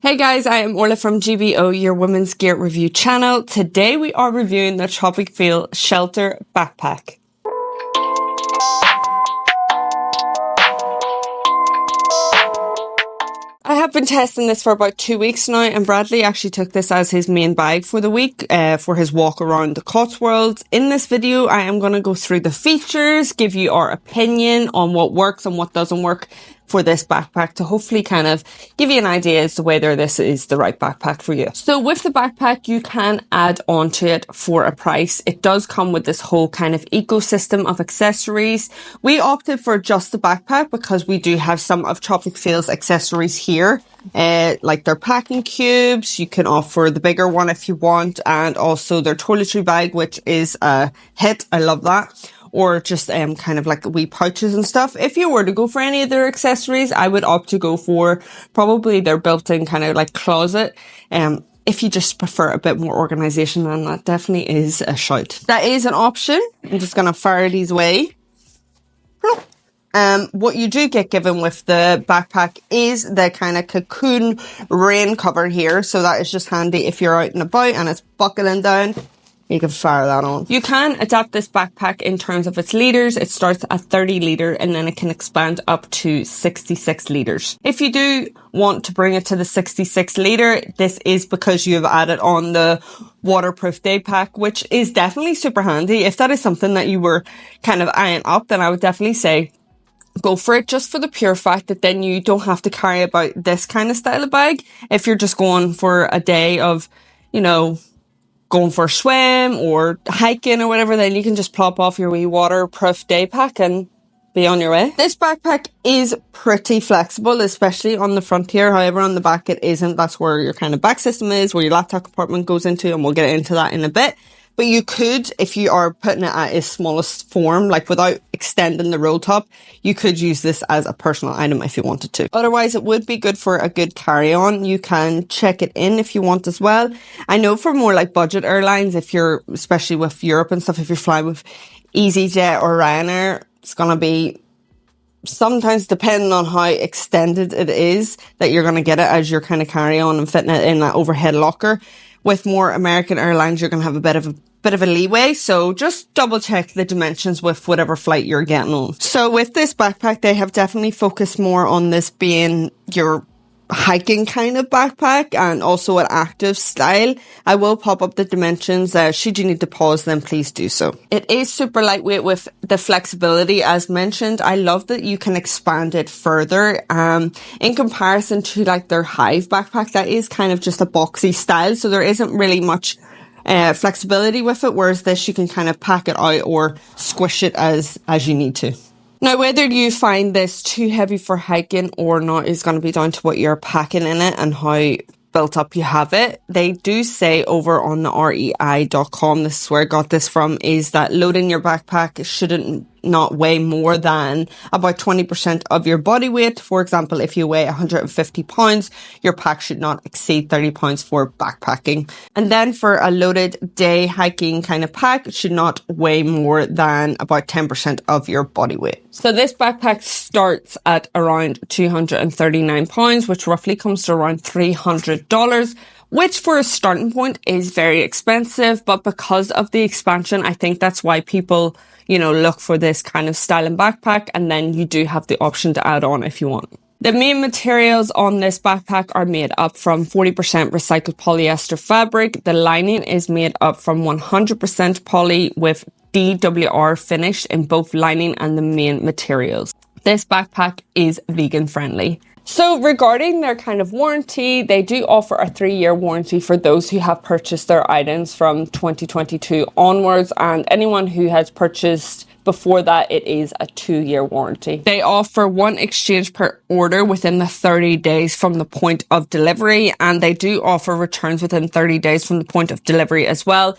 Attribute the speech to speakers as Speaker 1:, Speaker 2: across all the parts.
Speaker 1: Hey guys, I am Orlaigh from GBO, your women's gear review channel. Today we are reviewing the TROPICFEEL Shelter Backpack. I have been testing this for about 2 weeks now, and Bradley actually took this as his main bag for the week for his walk around the Cotsworld. In this video, I am going to go through the features, give you our opinion on what works and what doesn't work for this backpack to hopefully kind of give you an idea as to whether this is the right backpack for you. So with the backpack, you can add on to it for a price. It does come with this whole kind of ecosystem of accessories. We opted for just the backpack because we do have some of TROPICFEEL's accessories here, like their packing cubes. You can opt for the bigger one if you want, and also their toiletry bag, which is a hit. I love that. Or just kind of like wee pouches and stuff. If you were to go for any of their accessories, I would opt to go for probably their built-in kind of like closet. If you just prefer a bit more organization, then that definitely is a shout. That is an option. I'm just going to fire these away. What you do get given with the backpack is the kind of cocoon rain cover here. So that is just handy if you're out and about and it's buckling down. You can fire that on. You can adapt this backpack in terms of its litres. It starts at 30 litre and then it can expand up to 66 litres. If you do want to bring it to the 66 litre, this is because you have added on the waterproof day pack, which is definitely super handy. If that is something that you were kind of eyeing up, then I would definitely say go for it, just for the pure fact that then you don't have to carry about this kind of style of bag. If you're just going for a day of, you know, going for a swim or hiking or whatever, then you can just plop off your wee waterproof day pack and be on your way. This backpack is pretty flexible, especially on the front here. However, on the back it isn't. That's where your kind of back system is, where your laptop compartment goes into, and we'll get into that in a bit. But you could, if you are putting it at its smallest form, like without extending the roll top, you could use this as a personal item if you wanted to. Otherwise, it would be good for a good carry-on. You can check it in if you want as well. I know for more like budget airlines, if you're, especially with Europe and stuff, if you're flying with EasyJet or Ryanair, it's going to be sometimes, depending on how extended it is, that you're going to get it as your kind of carry-on and fitting it in that overhead locker. With more American airlines, you're going to have a bit of a leeway. So just double check the dimensions with whatever flight you're getting on. So with this backpack, they have definitely focused more on this being your hiking kind of backpack and also an active style. I will pop up the dimensions. Should you need to pause, then please do so. It is super lightweight with the flexibility as mentioned. I love that you can expand it further. In comparison to like their Hive backpack, that is kind of just a boxy style. So there isn't really much flexibility with it. Whereas this, you can kind of pack it out or squish it as you need to. Now, whether you find this too heavy for hiking or not is going to be down to what you're packing in it and how built up you have it. They do say over on the rei.com, this is where I got this from, is that loading your backpack shouldn't not weigh more than about 20% of your body weight. For example, if you weigh 150 pounds, your pack should not exceed 30 pounds for backpacking. And then for a loaded day hiking kind of pack, it should not weigh more than about 10% of your body weight. So this backpack starts at around 239 pounds, which roughly comes to around $300. Which for a starting point is very expensive, but because of the expansion, I think that's why people, you know, look for this kind of style and backpack, and then you do have the option to add on if you want. The main materials on this backpack are made up from 40% recycled polyester fabric. The lining is made up from 100% poly with DWR finish in both lining and the main materials. This backpack is vegan friendly. So regarding their kind of warranty, they do offer a 3-year warranty for those who have purchased their items from 2022 onwards, and anyone who has purchased before that, it is a 2-year warranty. They offer 1 exchange per order within the 30 days from the point of delivery, and they do offer returns within 30 days from the point of delivery as well.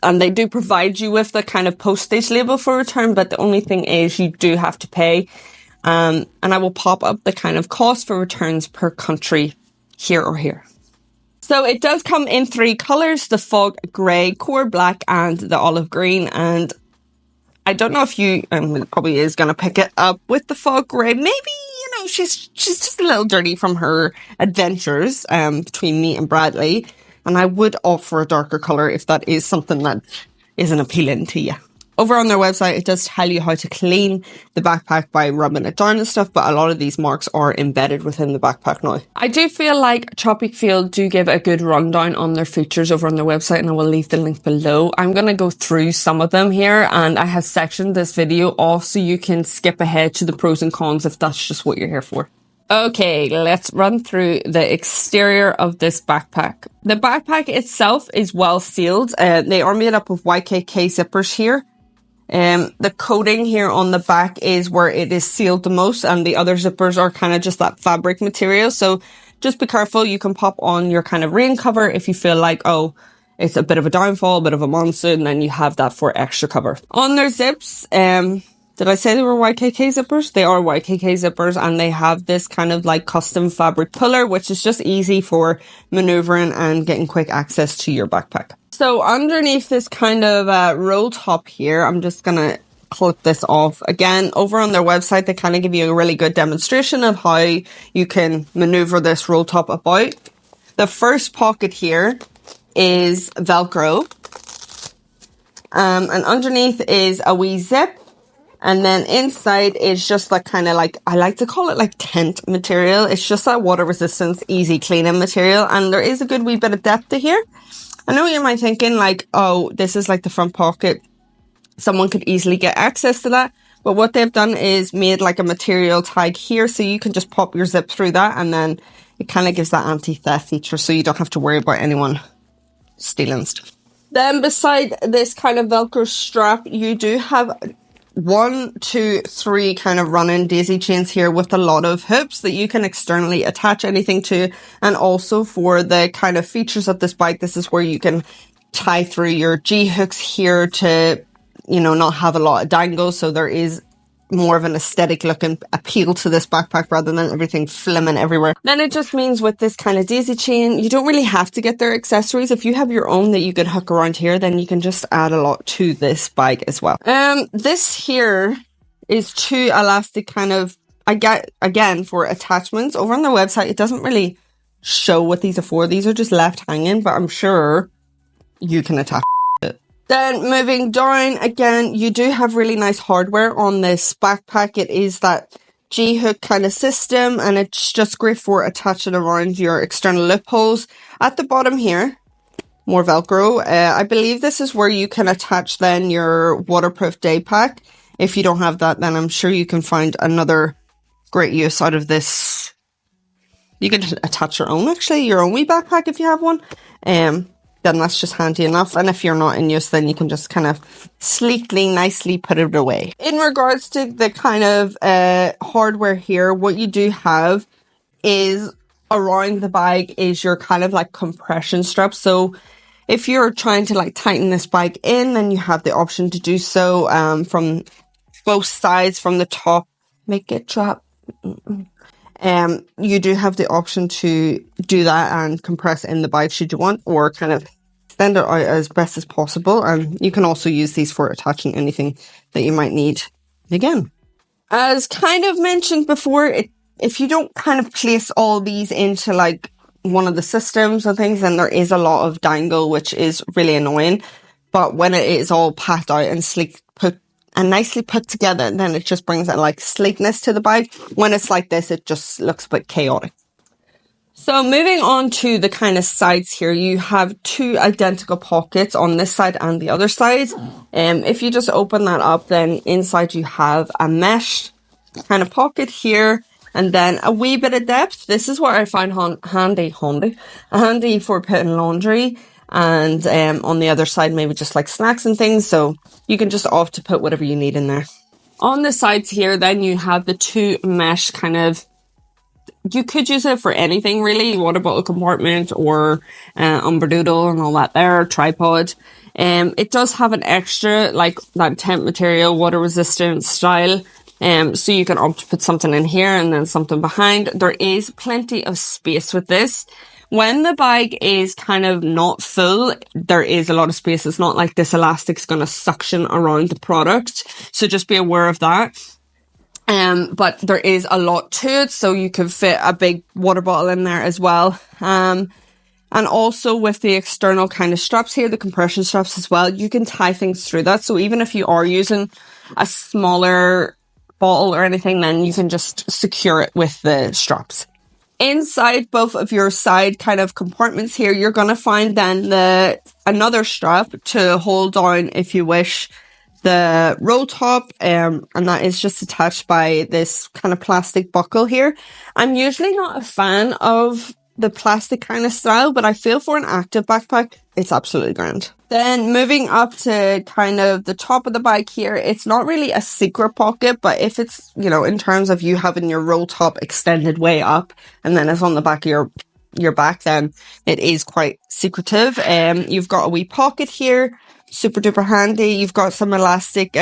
Speaker 1: And they do provide you with the kind of postage label for return, but the only thing is you do have to pay. And I will pop up the kind of cost for returns per country here or here. So it does come in 3 colours, the fog grey, core black and the olive green. And I don't know if you, it probably is going to pick it up with the fog grey. Maybe, you know, she's just a little dirty from her adventures between me and Bradley. And I would opt for a darker colour if that is something that isn't appealing to you. Over on their website, it does tell you how to clean the backpack by rubbing it down and stuff, but a lot of these marks are embedded within the backpack now. I do feel like TROPICFEEL do give a good rundown on their features over on their website, and I will leave the link below. I'm going to go through some of them here, and I have sectioned this video off so you can skip ahead to the pros and cons if that's just what you're here for. Okay, let's run through the exterior of this backpack. The backpack itself is well sealed. They are made up of YKK zippers here. The coating here on the back is where it is sealed the most, and the other zippers are kind of just that fabric material. So just be careful. You can pop on your kind of rain cover if you feel like, oh, it's a bit of a downfall, a bit of a monsoon, then you have that for extra cover. On their zips, did I say they were YKK zippers? They are YKK zippers, and they have this kind of like custom fabric puller, which is just easy for maneuvering and getting quick access to your backpack. So underneath this kind of roll top here, I'm just going to clip this off. Again, over on their website, they kind of give you a really good demonstration of how you can maneuver this roll top about. The first pocket here is Velcro. And underneath is a wee zip. And then inside is just that kind of like, I like to call it like tent material. It's just that water resistance, easy cleaning material. And there is a good wee bit of depth to here. I know you might thinking like, oh, this is like the front pocket. Someone could easily get access to that. But what they've done is made like a material tag here. So you can just pop your zip through that. And then it kind of gives that anti-theft feature. So you don't have to worry about anyone stealing stuff. Then beside this kind of Velcro strap, you do have 1, 2, 3 kind of running daisy chains here with a lot of hoops that you can externally attach anything to. And also for the kind of features of this bike, this is where you can tie through your G hooks here to, you know, not have a lot of dangles. So there is more of an aesthetic looking appeal to this backpack rather than everything flimming everywhere. Then it just means with this kind of daisy chain, you don't really have to get their accessories. If you have your own that you can hook around here, then you can just add a lot to this bike as well. This here is 2 elastic kind of, I get again for attachments. Over on their website, it doesn't really show what these are for. These are just left hanging, but I'm sure you can attach. Then moving down, again, you do have really nice hardware on this backpack. It is that G-hook kind of system, and it's just great for attaching around your external loopholes. At the bottom here, more Velcro. I believe this is where you can attach then your waterproof day pack. If you don't have that, then I'm sure you can find another great use out of this. You can attach your own, actually, your own wee backpack if you have one. Then that's just handy enough. And if you're not in use, then you can just kind of sleekly, nicely put it away. In regards to the kind of hardware here, what you do have is around the bike is your kind of like compression strap. So if you're trying to like tighten this bike in, then you have the option to do so from both sides, from the top. Make it drop. You do have the option to do that and compress in the bike should you want, or kind of extend it out as best as possible. And you can also use these for attaching anything that you might need. Again, as kind of mentioned before, if you don't kind of place all these into like one of the systems and things, then there is a lot of dangle, which is really annoying. But when it is all packed out and sleek put and nicely put together, then it just brings that like sleekness to the bike. When it's like this, it just looks a bit chaotic. So moving on to the kind of sides here, you have 2 identical pockets on this side and the other side. If you just open that up, then inside you have a mesh kind of pocket here, and then a wee bit of depth. This is what I find handy for putting laundry. And on the other side, maybe just like snacks and things. So you can just opt to put whatever you need in there. On the sides here, then you have the 2 mesh kind of, you could use it for anything really. Water bottle compartment or umbradoodle and all that there, tripod. It does have an extra like that tent material, water resistant style. So you can opt to put something in here and then something behind. There is plenty of space with this. When the bag is kind of not full, there is a lot of space. It's not like this elastic's going to suction around the product. So just be aware of that. But there is a lot to it, so you can fit a big water bottle in there as well. And also with the external kind of straps here, the compression straps as well, you can tie things through that. So even if you are using a smaller bottle or anything, then you can just secure it with the straps. Inside both of your side kind of compartments here, you're going to find then another strap to hold down, if you wish, the roll top, and that is just attached by this kind of plastic buckle here. I'm usually not a fan of the plastic kind of style, but I feel for an active backpack, it's absolutely grand. Then moving up to kind of the top of the bag here, it's not really a secret pocket, but if it's, you know, in terms of you having your roll top extended way up and then it's on the back of your back, then it is quite secretive. You've got a wee pocket here, super duper handy. You've got some elastic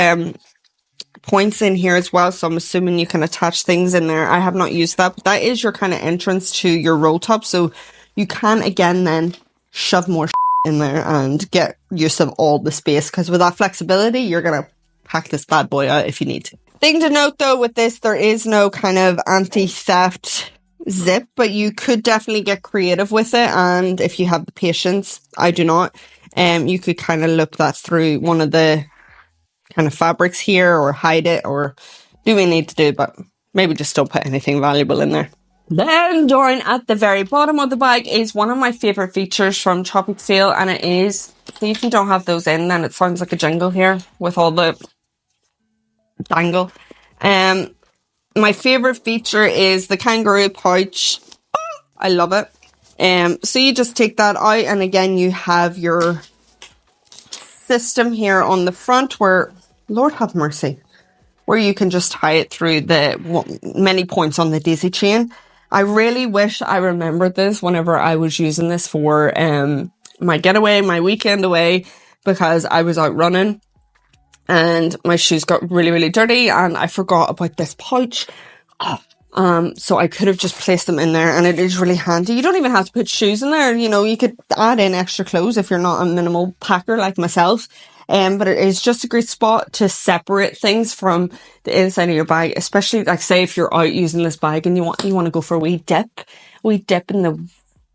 Speaker 1: points in here as well, so I'm assuming you can attach things in there. I have not used that, but that is your kind of entrance to your roll top, so you can again then shove more in there and get use of all the space, because with that flexibility you're gonna pack this bad boy out if you need to. Thing to note though with this, there is no kind of anti-theft zip, but you could definitely get creative with it, and if you have the patience, I do not, you could kind of look that through one of the kind of fabrics here, or hide it, or do what you need to do, but maybe just don't put anything valuable in there. Then down at the very bottom of the bag is one of my favourite features from TROPICFEEL, and it is, see if you don't have those in, then it sounds like a jingle here with all the dangle. My favourite feature is the kangaroo pouch. I love it. So you just take that out, and again you have your system here on the front where, Lord have mercy, where you can just tie it through the many points on the daisy chain. I really wish I remembered this whenever I was using this for my getaway, my weekend away, because I was out running and my shoes got really, really dirty and I forgot about this pouch. So I could have just placed them in there, and it is really handy. You don't even have to put shoes in there. You know, you could add in extra clothes if you're not a minimal packer like myself. But it is just a great spot to separate things from the inside of your bag, especially like say if you're out using this bag and you want to go for a wee dip in the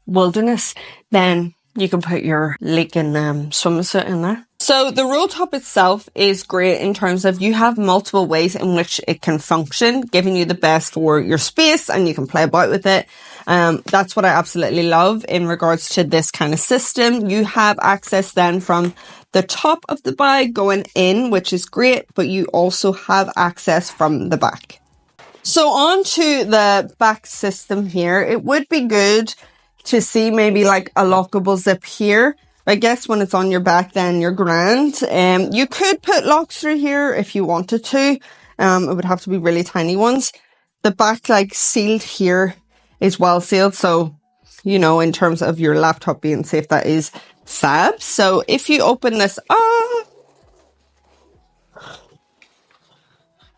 Speaker 1: wilderness, then you can put your leaking swimsuit in there. So the roll top itself is great in terms of you have multiple ways in which it can function, giving you the best for your space, and you can play about with it. That's what I absolutely love in regards to this kind of system. You have access then from the top of the bag going in, which is great, but you also have access from the back. So on to the back system here, it would be good to see maybe like a lockable zip here. I guess when it's on your back, then you're grand. You could put locks through here if you wanted to. It would have to be really tiny ones. The back like sealed here is well sealed. So, you know, in terms of your laptop being safe, that is fab. So if you open this up,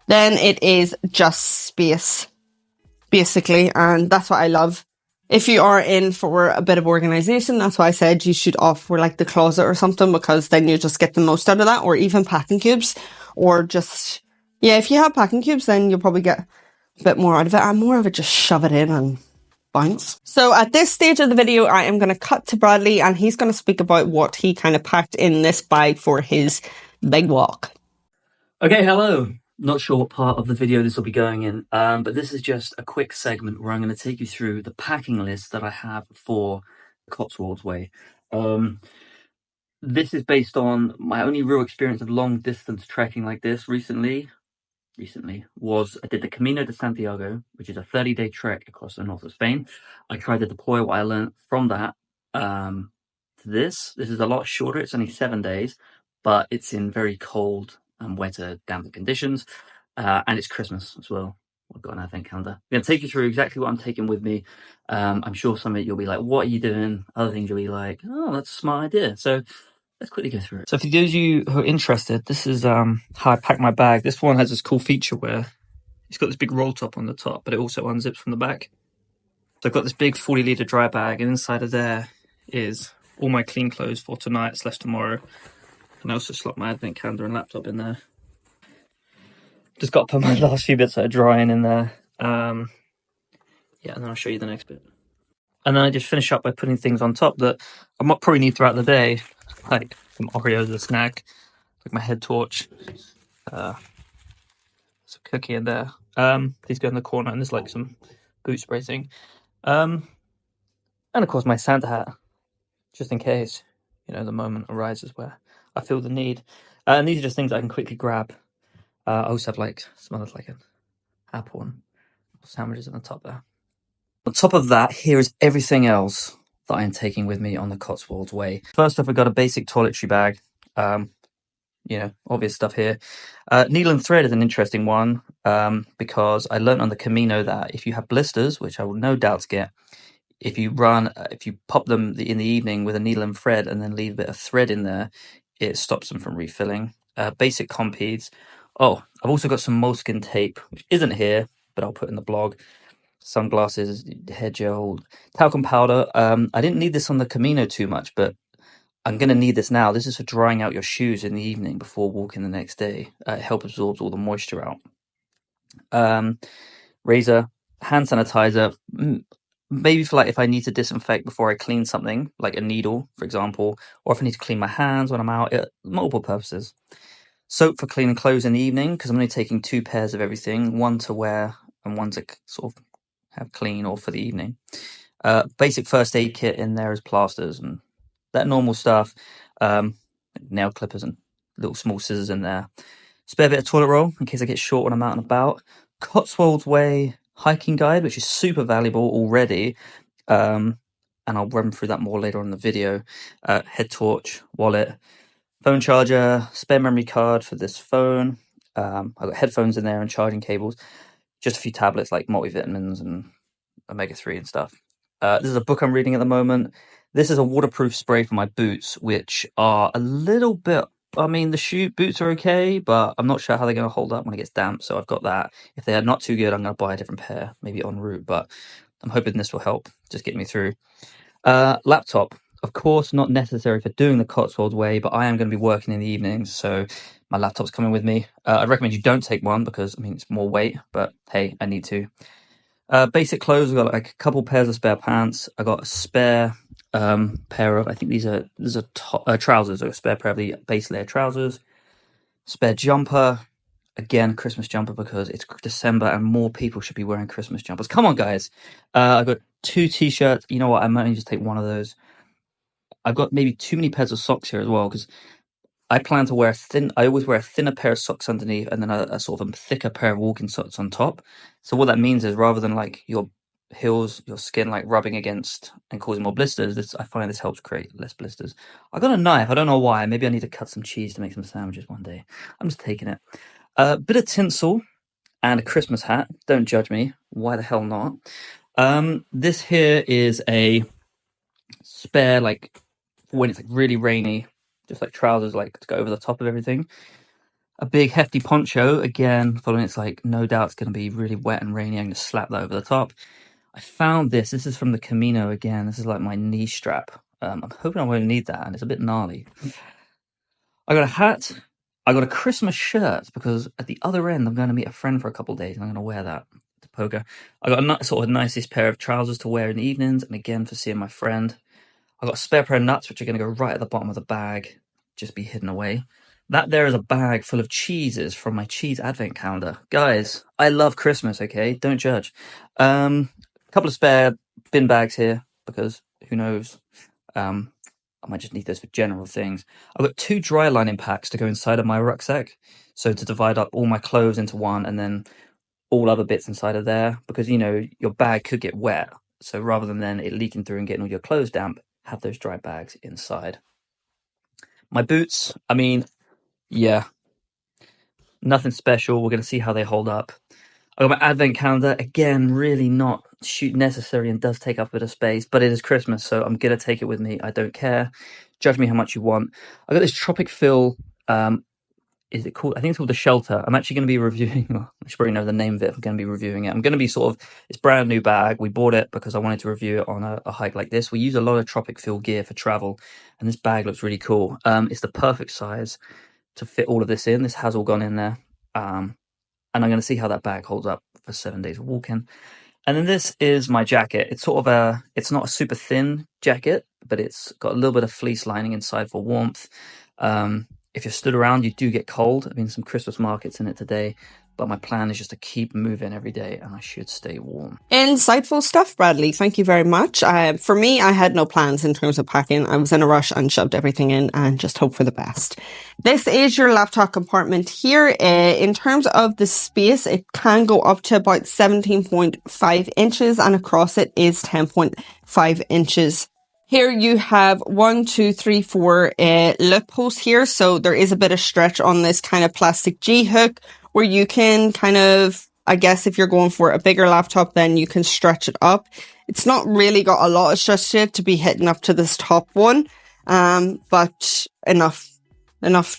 Speaker 1: then it is just space, basically. And that's what I love. If you are in for a bit of organization, that's why I said you should opt for like the closet or something, because then you just get the most out of that, or even packing cubes, or just, yeah, if you have packing cubes, then you'll probably get a bit more out of it. I'm more of a just shove it in and bounce. So at this stage of the video, I am going to cut to Bradley, and he's going to speak about what he kind of packed in this bag for his big walk.
Speaker 2: Okay, hello. Not sure what part of the video this will be going in, but this is just a quick segment where I'm going to take you through the packing list that I have for Cotswold's Way. This is based on my only real experience of long distance trekking like this recently was I did the Camino de Santiago, which is a 30-day trek across the north of Spain. I tried to deploy what I learned from that to this. This is a lot shorter. It's only 7 days, but it's in very cold and wetter, damper conditions, and it's Christmas as well. I've got an advent calendar. I'm going to take you through exactly what I'm taking with me. I'm sure some of it you'll be like, what are you doing? Other things you'll be like, oh, that's a smart idea. So let's quickly go through it. So for those of you who are interested, this is how I pack my bag. This one has this cool feature where it's got this big roll top on the top, but it also unzips from the back. So I've got this big 40-litre dry bag, and inside of there is all my clean clothes for tonight/tomorrow. And I also slot my advent calendar and laptop in there. Just got to put my last few bits that are drying in there. Yeah, and then I'll show you the next bit. And then I just finish up by putting things on top that I might probably need throughout the day, like some Oreos as a snack, like my head torch, some cookie in there. These go in the corner, and there's like some boot spray thing. And of course my Santa hat, just in case, you know, the moment arises where I feel the need. And these are just things I can quickly grab. I also have like some other, like an apple and sandwiches on the top there. On top of that, here is everything else that I am taking with me on the Cotswolds way. First off, I've got a basic toiletry bag. You know, obvious stuff here. Needle and thread is an interesting one because I learned on the Camino that if you have blisters, which I will no doubt get, if you pop them in the evening with a needle and thread and then leave a bit of thread in there, it stops them from refilling. Basic compedes. Oh, I've also got some moleskin tape, which isn't here, but I'll put in the blog. Sunglasses, hair gel, talcum powder. I didn't need this on the Camino too much, but I'm going to need this now. This is for drying out your shoes in the evening before walking the next day. It helps absorb all the moisture out. Razor, hand sanitizer, maybe for like if I need to disinfect before I clean something, like a needle, for example, or if I need to clean my hands when I'm out, multiple purposes. Soap for cleaning clothes in the evening, because I'm only taking 2 pairs of everything, one to wear and one to sort of have clean or for the evening. Basic first aid kit in there is plasters and that normal stuff. Nail clippers and little small scissors in there. Spare bit of toilet roll in case I get short when I'm out and about. Cotswolds Way hiking guide, which is super valuable already. And I'll run through that more later on in the video. Head torch, wallet, phone charger, spare memory card for this phone. I've got headphones in there and charging cables. Just a few tablets like multivitamins and omega-3 and stuff. This is a book I'm reading at the moment. This is a waterproof spray for my boots, which are a little bit... I mean, the boots are okay, but I'm not sure how they're going to hold up when it gets damp, so I've got that. If they are not too good, I'm going to buy a different pair, maybe en route, but I'm hoping this will help just get me through. Laptop. Of course, not necessary for doing the Cotswold way, but I am going to be working in the evenings, so my laptop's coming with me. I'd recommend you don't take one because, I mean, it's more weight, but hey, I need to. Basic clothes, I've got like a couple pairs of spare pants. I got a spare pair of, I think these are trousers, or a spare pair of the base layer trousers. Spare jumper, again, Christmas jumper because it's December and more people should be wearing Christmas jumpers. Come on, guys. I've got 2 t-shirts. You know what? I might just take one of those. I've got maybe too many pairs of socks here as well because I plan to wear I always wear a thinner pair of socks underneath and then a sort of a thicker pair of walking socks on top. So what that means is rather than like your heels, your skin like rubbing against and causing more blisters, I find this helps create less blisters. I got a knife. I don't know why. Maybe I need to cut some cheese to make some sandwiches one day. I'm just taking it. A bit of tinsel and a Christmas hat. Don't judge me. Why the hell not? This here is a spare, like when it's like really rainy, just like trousers, like to go over the top of everything. A big hefty poncho, again, following it's like no doubt it's going to be really wet and rainy. I'm going to slap that over the top. I found this is from the Camino again. This is like my knee strap. I'm hoping I won't need that, and it's a bit gnarly. I got a hat. I got a Christmas shirt because at the other end I'm going to meet a friend for a couple of days and I'm going to wear that to poker. I got a sort of nicest pair of trousers to wear in the evenings and again for seeing my friend. I got a spare pair of nuts which are going to go right at the bottom of the bag, just be hidden away. That there is a bag full of cheeses from my cheese advent calendar. Guys, I love Christmas, okay? Don't judge. A couple of spare bin bags here because who knows? I might just need those for general things. I've got 2 dry lining packs to go inside of my rucksack. So to divide up all my clothes into one and then all other bits inside of there. Because, you know, your bag could get wet. So rather than then it leaking through and getting all your clothes damp, have those dry bags inside. My boots, I mean, yeah, nothing special. We're going to see how they hold up. I got my advent calendar. Again, really not necessary and does take up a bit of space, but it is Christmas, so I'm going to take it with me. I don't care. Judge me how much you want. I got this TROPICFEEL is it called? I think it's called the Shelter. I'm actually going to be reviewing. Well, I should probably know the name of it. I'm going to be reviewing it. I'm going to be it's brand new bag. We bought it because I wanted to review it on a hike like this. We use a lot of TROPICFEEL gear for travel, and this bag looks really cool. It's the perfect size to fit all of this in. This has all gone in there. And I'm going to see how that bag holds up for 7 days of walking. And then this is my jacket. It's it's not a super thin jacket, but it's got a little bit of fleece lining inside for warmth. If you're stood around, you do get cold. I've been some Christmas markets in it today, but my plan is just to keep moving every day and I should stay warm.
Speaker 1: Insightful stuff, Bradley. Thank you very much. For me, I had no plans in terms of packing. I was in a rush and shoved everything in and just hope for the best. This is your laptop compartment here. In terms of the space, it can go up to about 17.5 inches and across it is 10.5 inches. Here you have 1, 2, 3, 4 loopholes here. So there is a bit of stretch on this kind of plastic G-hook where you can kind of, I guess if you're going for a bigger laptop, then you can stretch it up. It's not really got a lot of stretch to it to be hitting up to this top one, but enough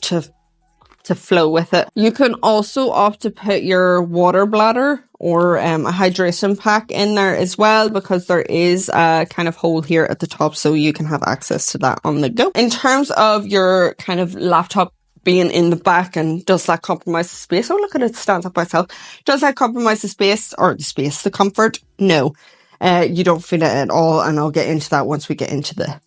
Speaker 1: to flow with it. You can also opt to put your water bladder or a hydration pack in there as well, because there is a kind of hole here at the top so you can have access to that on the go. In terms of your kind of laptop being in the back, and does that compromise the space? Oh, look at it, stands up by itself. Does that compromise the space or the comfort? No, you don't feel it at all, and I'll get into that once we get into the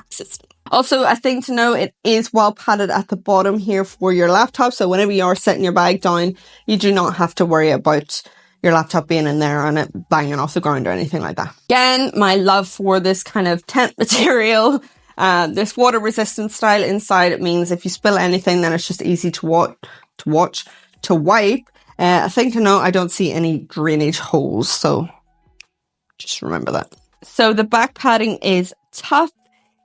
Speaker 1: system. Also, a thing to know, it is well padded at the bottom here for your laptop, so whenever you are setting your bag down, you do not have to worry about your laptop being in there and it banging off the ground or anything like that. Again, my love for this kind of tent material. This water resistant style inside, it means if you spill anything, then it's just easy to wipe. A thing to note, I don't see any drainage holes, so just remember that. So the back padding is tough.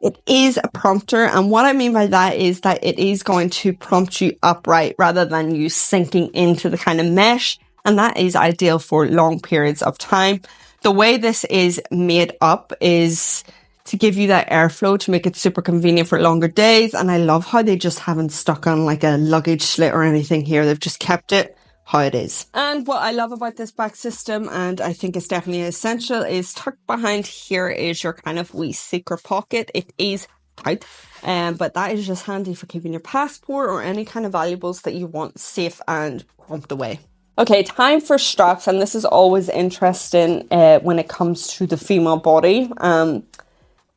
Speaker 1: It is a prompter, and what I mean by that is that it is going to prompt you upright rather than you sinking into the kind of mesh, and that is ideal for long periods of time. The way this is made up is to give you that airflow to make it super convenient for longer days, and I love how they just haven't stuck on like a luggage slit or anything here. They've just kept it how it is. And what I love about this back system, and I think it's definitely essential, is tucked behind here is your kind of wee secret pocket. It is tight, but that is just handy for keeping your passport or any kind of valuables that you want safe and crumped away. Okay, time for straps, and this is always interesting when it comes to the female body.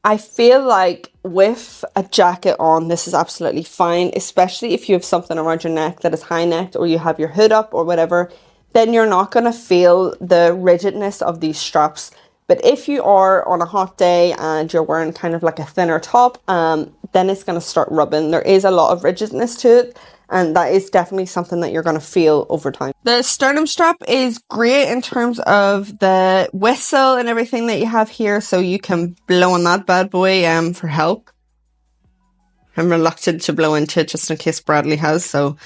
Speaker 1: I feel like with a jacket on, this is absolutely fine, especially if you have something around your neck that is high necked or you have your hood up or whatever, then you're not going to feel the rigidness of these straps. But if you are on a hot day and you're wearing kind of like a thinner top, then it's going to start rubbing. There is a lot of rigidness to it, and that is definitely something that you're going to feel over time. The sternum strap is great in terms of the whistle and everything that you have here, so you can blow on that bad boy for help. I'm reluctant to blow into it just in case Bradley has, so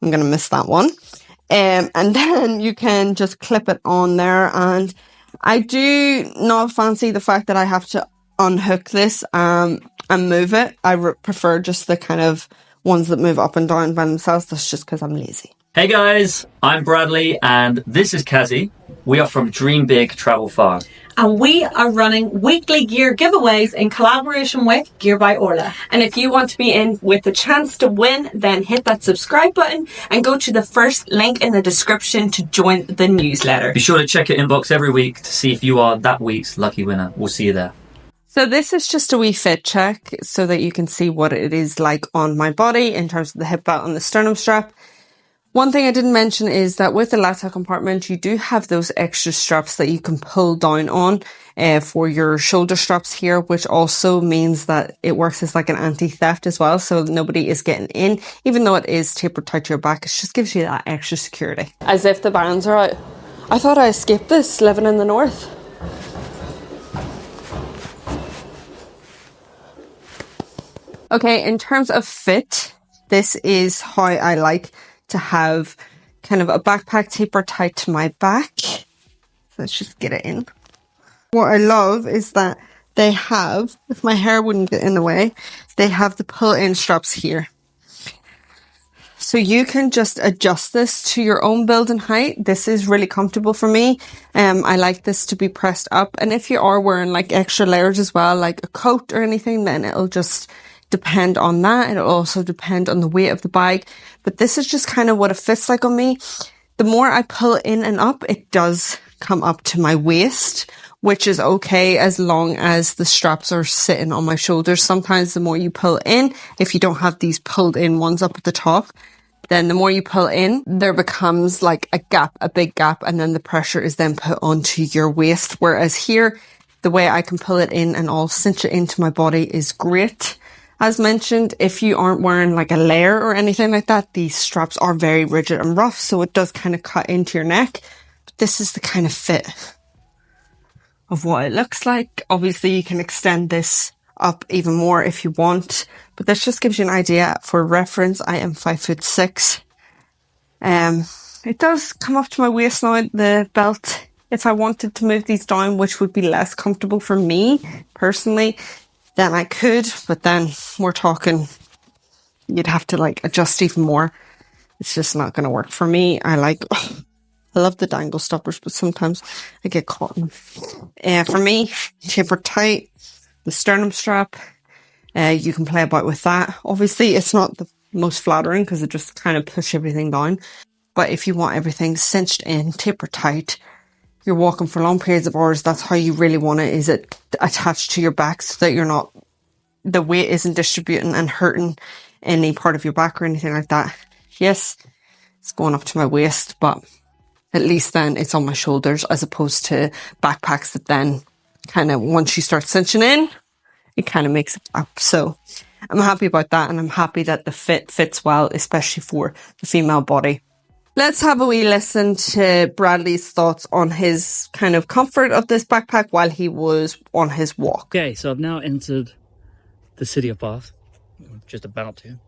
Speaker 1: I'm going to miss that one. And then you can just clip it on there, and I do not fancy the fact that I have to unhook this and move it. I prefer just the kind of ones that move up and down by themselves. That's just because I'm lazy.
Speaker 2: Hey guys, I'm Bradley and this is Kazzy. We are from Dream Big, Travel Far.
Speaker 3: And we are running weekly gear giveaways in collaboration with Gear by Orlaigh.
Speaker 1: And if you want to be in with the chance to win, then hit that subscribe button and go to the first link in the description to join the newsletter.
Speaker 2: Be sure to check your inbox every week to see if you are that week's lucky winner. We'll see you there.
Speaker 1: So this is just a wee fit check so that you can see what it is like on my body in terms of the hip belt and the sternum strap. One thing I didn't mention is that with the laptop compartment, you do have those extra straps that you can pull down on for your shoulder straps here, which also means that it works as like an anti-theft as well. So nobody is getting in, even though it is tapered tight to your back. It just gives you that extra security. As if the bands are out. I thought I escaped this living in the north. Okay, in terms of fit, this is how I like to have kind of a backpack taper tight to my back. So let's just get it in. What I love is that they have, if my hair wouldn't get in the way, they have the pull-in straps here. So you can just adjust this to your own build and height. This is really comfortable for me. I like this to be pressed up. And if you are wearing like extra layers as well, like a coat or anything, then it'll just depend on that. It'll also depend on the weight of the bag. But this is just kind of what it fits like on me. The more I pull it in and up, it does come up to my waist, which is okay as long as the straps are sitting on my shoulders. Sometimes the more you pull in, if you don't have these pulled in ones up at the top, then the more you pull in, there becomes like a gap, a big gap, and then the pressure is then put onto your waist. Whereas here, the way I can pull it in and all cinch it into my body is great. As mentioned, if you aren't wearing like a layer or anything like that, these straps are very rigid and rough, so it does kind of cut into your neck. But this is the kind of fit of what it looks like. Obviously, you can extend this up even more if you want, but this just gives you an idea. For reference, I am 5'6". It does come up to my waist now, the belt. If I wanted to move these down, which would be less comfortable for me personally, then I could, but then we're talking, you'd have to like adjust even more. It's just not going to work for me. I love the dangle stoppers, but sometimes I get caught in them. For me, taper tight, the sternum strap, you can play about with that. Obviously, it's not the most flattering because it just kind of pushes everything down. But if you want everything cinched in, taper tight, you're walking for long periods of hours, that's how you really want it, is it attached to your back so that you're not, the weight isn't distributing and hurting any part of your back or anything like that. Yes, it's going up to my waist, but at least then it's on my shoulders, as opposed to backpacks that then kind of, once you start cinching in, it kind of makes it up. So I'm happy about that, and I'm happy that the fit fits well, especially for the female body. Let's have a wee listen to Bradley's thoughts on his kind of comfort of this backpack while he was on his walk.
Speaker 2: Okay, so I've now entered the city of Bath, just about to,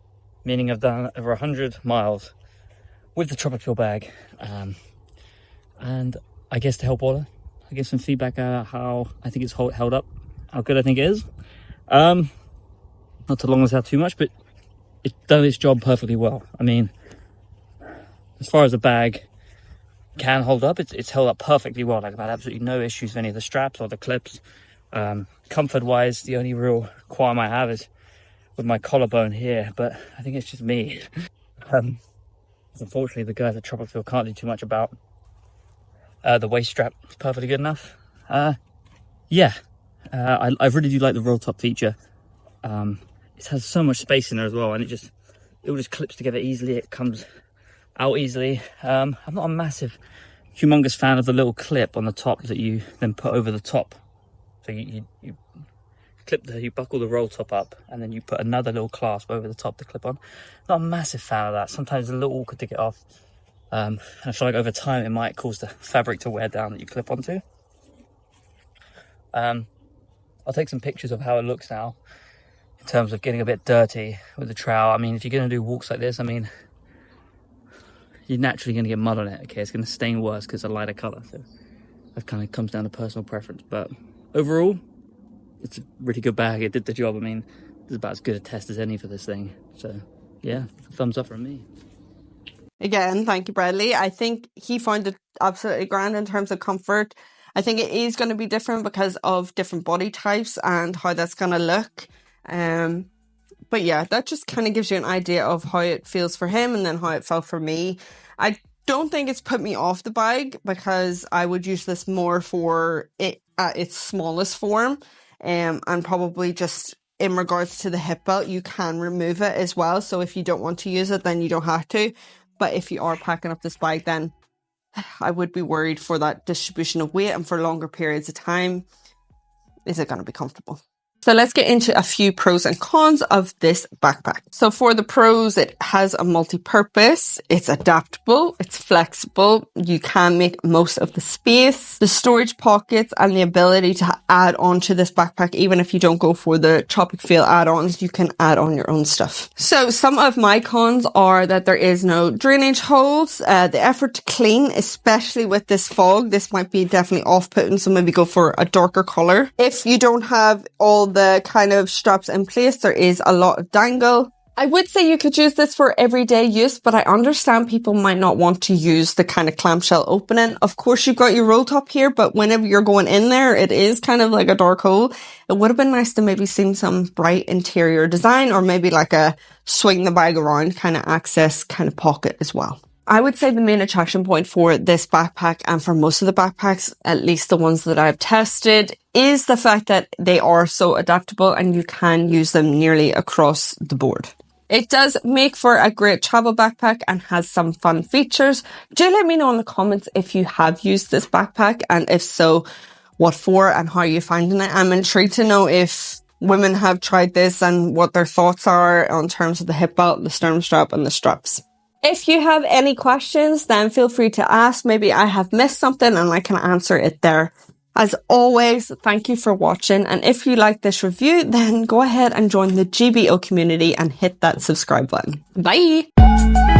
Speaker 2: meaning I've done over 100 miles with the TROPICFEEL bag. And I guess to help Orlaigh, I give some feedback how I think it's held up, how good I think it is. Not to long this out too much, but it's done its job perfectly well. I mean, as far as the bag can hold up, it's held up perfectly well. Like, I've had absolutely no issues with any of the straps or the clips. Comfort wise, the only real qualm I have is with my collarbone here, but I think it's just me. Unfortunately, the guys at TROPICFEEL can't do too much about. The waist strap is perfectly good enough. I really do like the roll top feature. It has so much space in there as well, and it all just clips together easily. It comes out easily. I'm not a massive, humongous fan of the little clip on the top that you then put over the top. So you buckle the roll top up, and then you put another little clasp over the top to clip on. Not a massive fan of that. Sometimes it's a little awkward to get off. And I feel like over time it might cause the fabric to wear down that you clip onto. I'll take some pictures of how it looks now in terms of getting a bit dirty with the trowel. I mean, if you're going to do walks like this, I mean, you're naturally going to get mud on it. Okay, it's going to stain worse because it's a lighter colour. So that kind of comes down to personal preference. But overall, it's a really good bag. It did the job. I mean, it's about as good a test as any for this thing. So yeah, thumbs up from me.
Speaker 1: Again, thank you, Bradley. I think he found it absolutely grand in terms of comfort. I think it is going to be different because of different body types and how that's going to look. But yeah, that just kind of gives you an idea of how it feels for him and then how it felt for me. I don't think it's put me off the bag because I would use this more for it at its smallest form. And probably just in regards to the hip belt, you can remove it as well. So if you don't want to use it, then you don't have to. But if you are packing up this bag, then I would be worried for that distribution of weight and for longer periods of time. Is it going to be comfortable? So let's get into a few pros and cons of this backpack. So for the pros, it has a multi-purpose, it's adaptable, it's flexible, you can make most of the space, the storage pockets and the ability to add on to this backpack. Even if you don't go for the TROPICFEEL add-ons, you can add on your own stuff. So some of my cons are that there is no drainage holes, the effort to clean, especially with this fog, this might be definitely off-putting, so maybe go for a darker color. If you don't have all the kind of straps in place, there is a lot of dangle. I would say you could use this for everyday use, but I understand people might not want to use the kind of clamshell opening. Of course, you've got your roll top here, but whenever you're going in there, it is kind of like a dark hole. It would have been nice to maybe see some bright interior design, or maybe like a swing the bag around kind of access kind of pocket as well. I would say the main attraction point for this backpack, and for most of the backpacks, at least the ones that I've tested, is the fact that they are so adaptable and you can use them nearly across the board. It does make for a great travel backpack and has some fun features. Do let me know in the comments if you have used this backpack, and if so, what for and how you're finding it. I'm intrigued to know if women have tried this and what their thoughts are in terms of the hip belt, the sternum strap and the straps. If you have any questions, then feel free to ask. Maybe I have missed something and I can answer it there. As always, thank you for watching. And if you like this review, then go ahead and join the GBO community and hit that subscribe button. Bye!